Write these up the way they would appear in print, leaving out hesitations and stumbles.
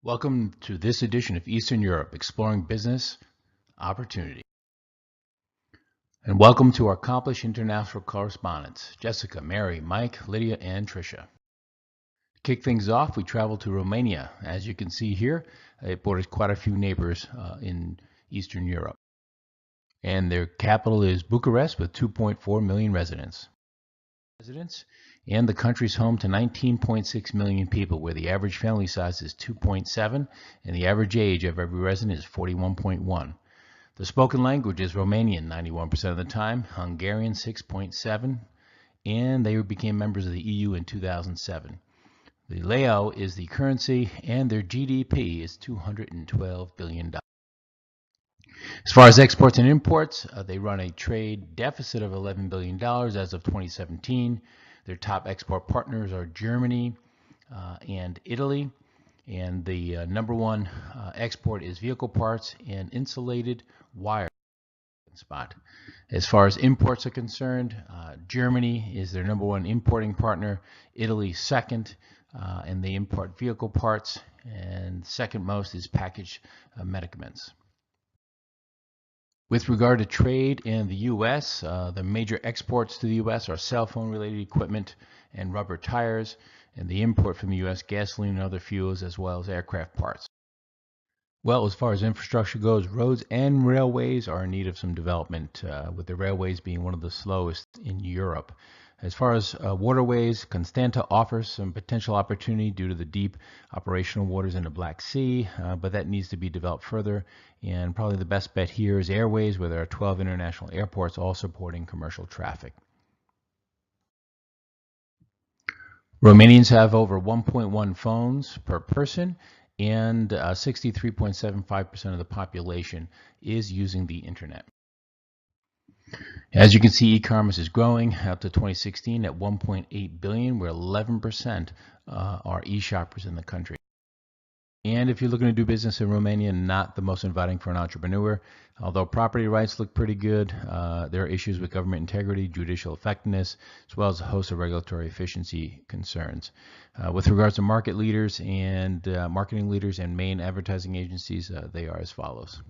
Welcome to this edition of Eastern Europe, Exploring Business Opportunity. And welcome to our accomplished international correspondents, Jessica, Mary, Mike, Lydia, and Tricia. To kick things off, we traveled to Romania. As you can see here, it borders quite a few neighbors in Eastern Europe. And their capital is Bucharest with 2.4 million residents. And the country's home to 19.6 million people, where the average family size is 2.7 and the average age of every resident is 41.1. The spoken language is Romanian 91% of the time, Hungarian 6.7, and they became members of the EU in 2007. The leu is the currency, and their GDP is $212 billion. As far as exports and imports, they run a trade deficit of $11 billion as of 2017. Their top export partners are Germany and Italy. And the number one export is vehicle parts and insulated wire spot. As far as imports are concerned, Germany is their number one importing partner, Italy second, and they import vehicle parts, and second most is packaged medicaments. With regard to trade in the U.S., the major exports to the U.S. are cell phone related equipment and rubber tires, and the import from the U.S. gasoline and other fuels, as well as aircraft parts. Well, as far as infrastructure goes, roads and railways are in need of some development, with the railways being one of the slowest in Europe. As far as waterways, Constanta offers some potential opportunity due to the deep operational waters in the Black Sea, but that needs to be developed further. And probably the best bet here is airways, where there are 12 international airports all supporting commercial traffic. Romanians have over 1.1 phones per person, and 63.75% of the population is using the internet. As you can see, e-commerce is growing up to 2016 at 1.8 billion, where 11% are e-shoppers in the country. And if you're looking to do business in Romania, not the most inviting for an entrepreneur. Although property rights look pretty good, there are issues with government integrity, judicial effectiveness, as well as a host of regulatory efficiency concerns. With regards to market leaders and marketing leaders and main advertising agencies, they are as follows.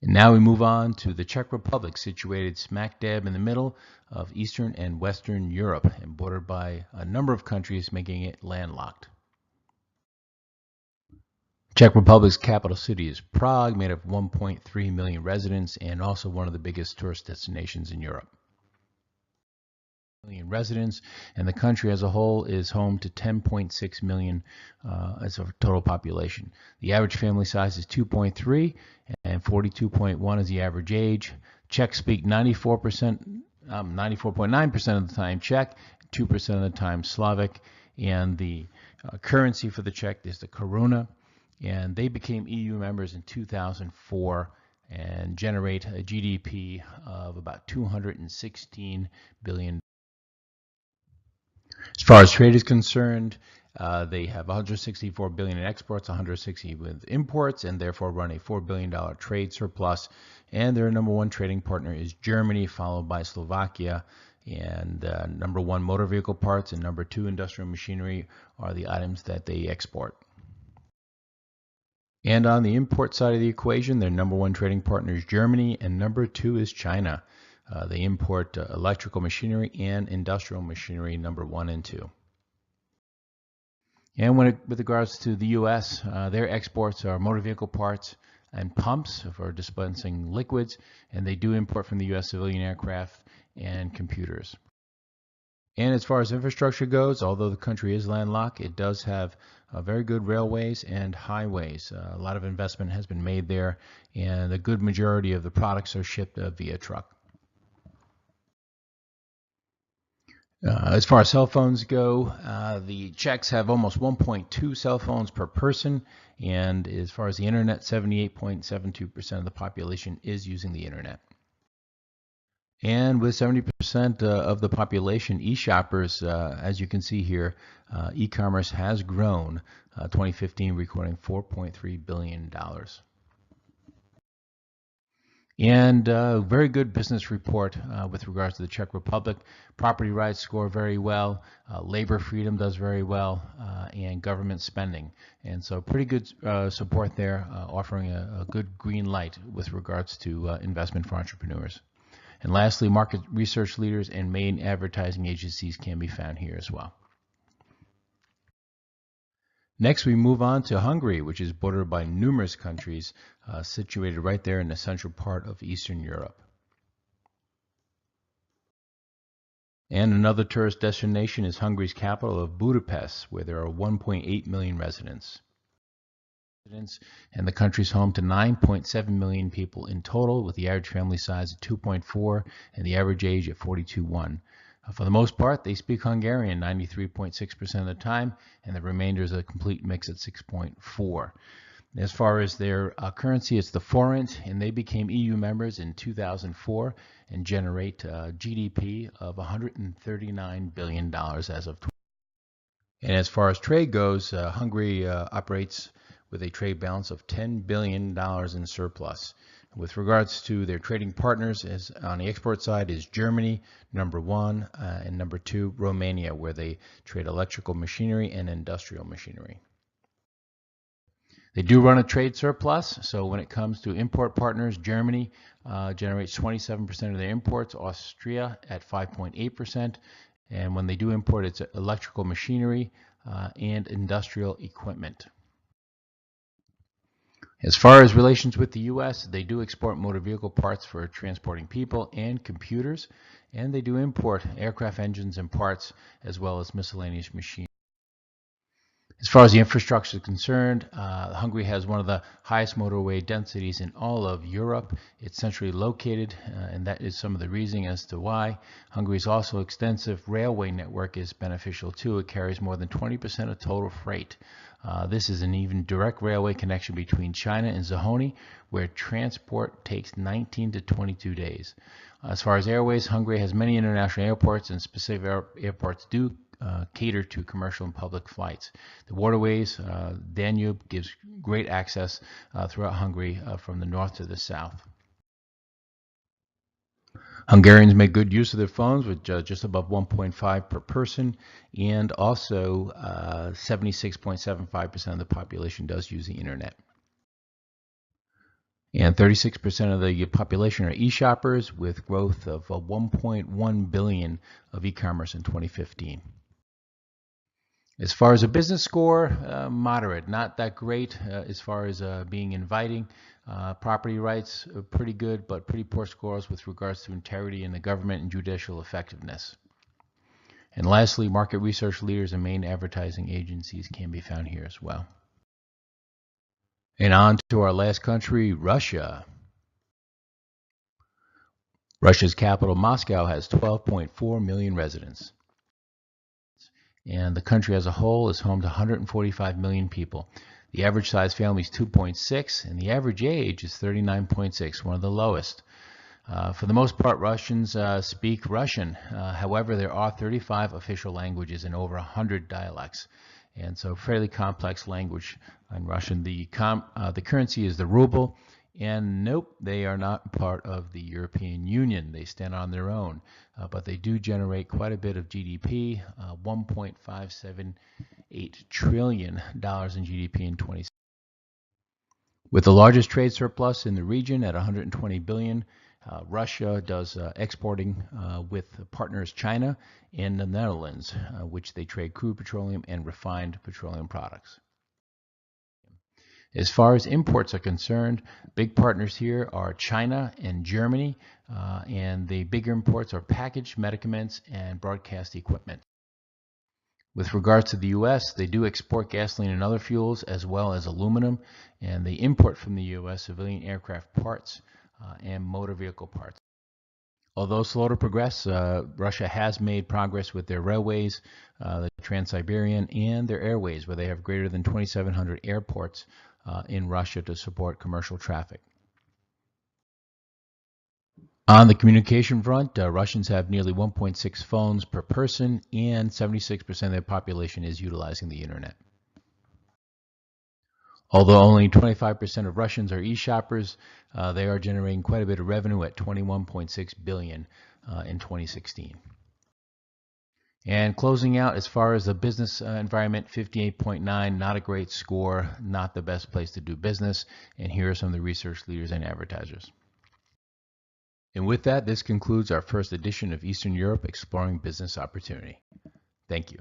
And now we move on to the Czech Republic, situated smack dab in the middle of Eastern and Western Europe and bordered by a number of countries, making it landlocked. Czech Republic's capital city is Prague, made of 1.3 million residents and also one of the biggest tourist destinations in Europe. Million residents, and the country as a whole is home to 10.6 million as a total population. The average family size is 2.3 and 42.1 is the average age. Czechs speak 94.9% of the time Czech, 2% of the time Slavic, and the currency for the Czech is the koruna, and they became EU members in 2004 and generate a GDP of about $216 billion. As far as trade is concerned, they have 164 billion in exports, 160 with imports, and therefore run a $4 billion trade surplus. And their number one trading partner is Germany, followed by Slovakia. And number one, motor vehicle parts, and number two, industrial machinery are the items that they export. And on the import side of the equation, their number one trading partner is Germany, and number two is China. They import electrical machinery and industrial machinery, number 1 and 2. And with regards to the U.S., their exports are motor vehicle parts and pumps for dispensing liquids, and they do import from the U.S. civilian aircraft and computers. And as far as infrastructure goes, although the country is landlocked, it does have very good railways and highways. A lot of investment has been made there, and a good majority of the products are shipped via truck. As far as cell phones go, the Czechs have almost 1.2 cell phones per person, and as far as the internet, 78.72% of the population is using the internet. And with 70% of the population e-shoppers, as you can see here, e-commerce has grown, 2015 recording $4.3 billion. And very good business report with regards to the Czech Republic. Property rights score very well. Labor freedom does very well. and government spending. And so pretty good support there, offering a good green light with regards to investment for entrepreneurs. And lastly, market research leaders and main advertising agencies can be found here as well. Next, we move on to Hungary, which is bordered by numerous countries, situated right there in the central part of Eastern Europe. And another tourist destination is Hungary's capital of Budapest, where there are 1.8 million residents. And the country's home to 9.7 million people in total, with the average family size of 2.4 and the average age at 42.1. For the most part, they speak Hungarian 93.6% of the time, and the remainder is a complete mix at 6.4. As far as their currency, it's the forint, and they became EU members in 2004 and generate GDP of $139 billion as of. And as far as trade goes, Hungary operates with a trade balance of $10 billion in surplus. With regards to their trading partners, as on the export side is Germany, number one, and number two, Romania, where they trade electrical machinery and industrial machinery. They do run a trade surplus, so when it comes to import partners, Germany generates 27% of their imports, Austria at 5.8%, and when they do import, it's electrical machinery and industrial equipment. As far as relations with the U.S., they do export motor vehicle parts for transporting people and computers, and they do import aircraft engines and parts, as well as miscellaneous machines. As far as the infrastructure is concerned, Hungary has one of the highest motorway densities in all of Europe. It's centrally located, and that is some of the reasoning as to why. Hungary's also extensive railway network is beneficial too. It carries more than 20% of total freight. This is an even direct railway connection between China and Zahony, where transport takes 19 to 22 days. As far as airways, Hungary has many international airports, and specific airports do cater to commercial and public flights. The waterways, Danube gives great access throughout Hungary from the north to the south. Hungarians make good use of their phones with just above 1.5 per person, and also 76.75% of the population does use the internet. And 36% of the population are e-shoppers, with growth of 1.1 billion of e-commerce in 2015. As far as a business score, moderate, not that great as far as being inviting. Property rights are pretty good, but pretty poor scores with regards to integrity in the government and judicial effectiveness. And lastly, market research leaders and main advertising agencies can be found here as well. And on to our last country, Russia. Russia's capital, Moscow, has 12.4 million residents. And the country as a whole is home to 145 million people. The average size family is 2.6, and the average age is 39.6, one of the lowest. For the most part, Russians speak Russian. However, there are 35 official languages and over 100 dialects, and so fairly complex language in Russian. The currency is the ruble, and nope, they are not part of the European Union. They stand on their own, but they do generate quite a bit of GDP, $1.578 trillion in GDP in 2016. With the largest trade surplus in the region at 120 billion, Russia does exporting with partners China and the Netherlands, which they trade crude petroleum and refined petroleum products. As far as imports are concerned, big partners here are China and Germany, and the bigger imports are packaged medicaments and broadcast equipment. With regards to the U.S., they do export gasoline and other fuels as well as aluminum, and they import from the U.S. civilian aircraft parts and motor vehicle parts. Although slow to progress, Russia has made progress with their railways, the Trans-Siberian, and their airways, where they have greater than 2,700 airports in Russia to support commercial traffic. On the communication front, Russians have nearly 1.6 phones per person, and 76% of their population is utilizing the internet. Although only 25% of Russians are e-shoppers, they are generating quite a bit of revenue at $21.6 billion in 2016. And closing out, as far as the business environment, 58.9, not a great score, not the best place to do business. And here are some of the research leaders and advertisers. And with that, this concludes our first edition of Eastern Europe Exploring Business Opportunity. Thank you.